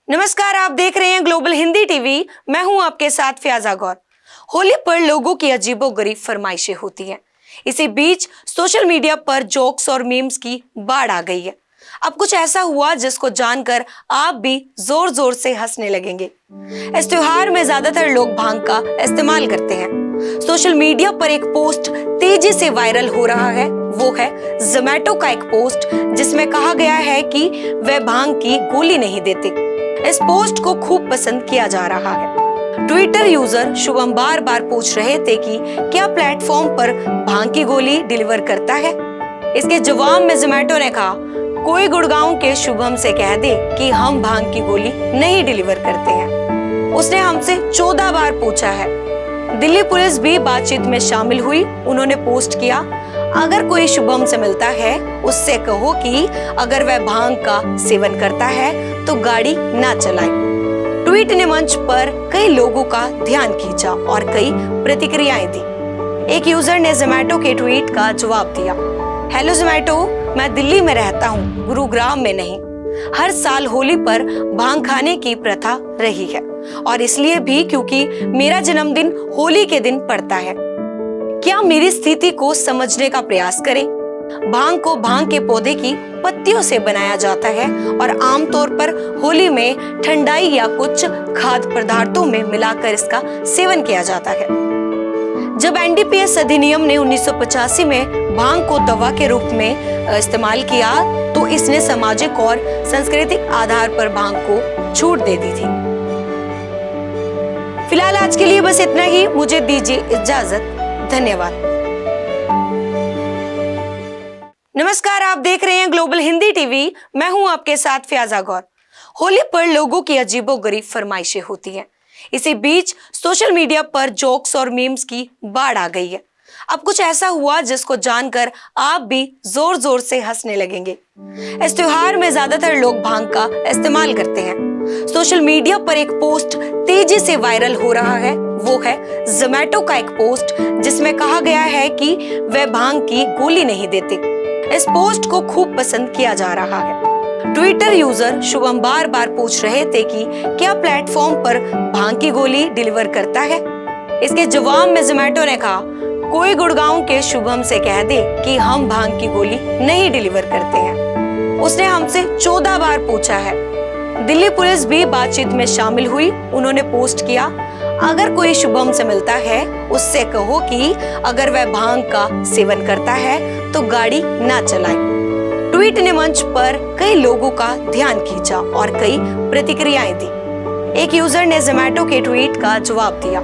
नमस्कार, आप देख रहे हैं ग्लोबल हिंदी टीवी। मैं हूं आपके साथ फियाजा गौर। होली पर लोगों की अजीबोगरीब फरमाइशें होती हैं। इसी बीच सोशल मीडिया पर जोक्स और मीम्स की बाढ़ आ गई है। अब कुछ ऐसा हुआ जिसको जानकर आप भी जोर जोर से हंसने लगेंगे। इस त्योहार में ज्यादातर लोग भांग का इस्तेमाल करते हैं। सोशल मीडिया पर एक पोस्ट तेजी से वायरल हो रहा है। वो है जोमैटो का एक पोस्ट जिसमें कहा गया है कि वह भांग की गोली नहीं देते। इस पोस्ट को खूब पसंद किया जा रहा है। ट्विटर यूजर शुभम बार बार पूछ रहे थे कि क्या प्लेटफॉर्म पर भांग की गोली डिलीवर करता है। इसके जवाब में जोमैटो ने कहा, कोई गुड़गांव के शुभम से कह दे कि हम भांग की गोली नहीं डिलीवर करते हैं। उसने हमसे 14 बार पूछा है। दिल्ली पुलिस भी बातचीत में शामिल हुई। उन्होंने पोस्ट किया, अगर कोई शुभम से मिलता है उससे कहो कि अगर वह भांग का सेवन करता है तो गाड़ी ना चलाए। ट्वीट ने मंच पर कई लोगों का ध्यान खींचा और कई प्रतिक्रियाएं दी। एक यूजर ने जोमैटो के ट्वीट का जवाब दिया, हेलो जोमैटो, मैं दिल्ली में रहता हूँ, गुरुग्राम में नहीं। हर साल होली पर भांग खाने की प्रथा रही है और इसलिए भी क्योंकि मेरा जन्मदिन होली के दिन पड़ता है। क्या मेरी स्थिति को समझने का प्रयास करें। भांग को भांग के पौधे की पत्तियों से बनाया जाता है और आमतौर पर होली में ठंडाई या कुछ खाद्य पदार्थों में मिलाकर इसका सेवन किया जाता है। जब एनडीपीएस अधिनियम ने 1985 में भांग को दवा के रूप में इस्तेमाल किया तो इसने सामाजिक और सांस्कृतिक आधार पर भांग को छूट दे दी थी। फिलहाल आज के लिए बस इतना ही। मुझे दीजिए इजाजत। धन्यवाद। नमस्कार, आप देख रहे हैं ग्लोबल हिंदी टीवी। मैं हूं आपके साथ फियाजा गौर। होली पर लोगों की अजीबोगरीब फरमाइशें होती हैं। इसी बीच सोशल मीडिया पर जोक्स और मीम्स की बाढ़ आ गई है। अब कुछ ऐसा हुआ जिसको जानकर आप भी जोर जोर से हंसने लगेंगे। इस त्योहार में ज्यादातर लोग भांग का इस्तेमाल करते हैं। सोशल मीडिया पर एक पोस्ट तेजी से वायरल हो रहा है। वो है जोमैटो का एक पोस्ट जिसमें कहा गया है कि वह भांग की गोली नहीं देते। इस पोस्ट को खूब पसंद किया जा रहा है। ट्विटर यूजर शुभम बार बार पूछ रहे थे कि क्या प्लेटफॉर्म पर भांग की गोली डिलीवर करता है। इसके जवाब में जोमैटो ने कहा, कोई गुड़गांव के शुभम से कह दे कि हम भांग की गोली नहीं डिलीवर करते हैं। उसने हमसे 14 बार पूछा है। दिल्ली पुलिस भी बातचीत में शामिल हुई। उन्होंने पोस्ट किया, अगर कोई शुभम से मिलता है उससे कहो कि अगर वह भांग का सेवन करता है तो गाड़ी ना चलाए। ट्वीट ने मंच पर कई लोगों का ध्यान खींचा और कई प्रतिक्रियाएं दी। एक यूजर ने जोमैटो के ट्वीट का जवाब दिया,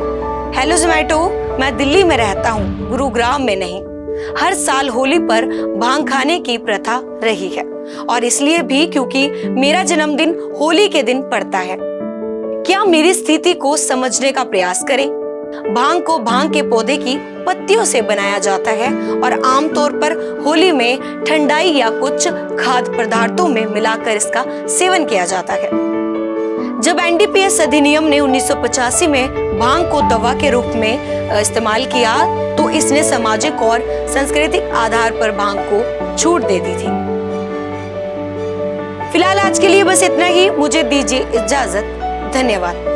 हेलो जोमैटो, मैं दिल्ली में रहता हूँ, गुरुग्राम में नहीं। हर साल होली पर भांग खाने की प्रथा रही है और इसलिए भी क्योंकि मेरा जन्मदिन होली के दिन पड़ता है। क्या मेरी स्थिति को समझने का प्रयास करें। भांग को भांग के पौधे की पत्तियों से बनाया जाता है और आमतौर पर होली में ठंडाई या कुछ खाद्य पदार्थों में मिलाकर इसका सेवन किया जाता है। जब एनडीपीएस अधिनियम ने 1985 में भांग को दवा के रूप में इस्तेमाल किया तो इसने सामाजिक और सांस्कृतिक आधार पर भांग को छूट दे दी थी। फिलहाल आज के लिए बस इतना ही। मुझे दीजिए इजाजत। धन्यवाद।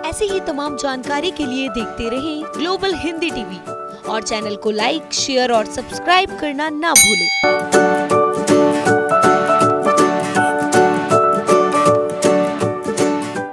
ऐसी ही तमाम जानकारी के लिए देखते रहें ग्लोबल हिंदी टीवी और चैनल को लाइक, शेयर और सब्सक्राइब करना ना भूलें।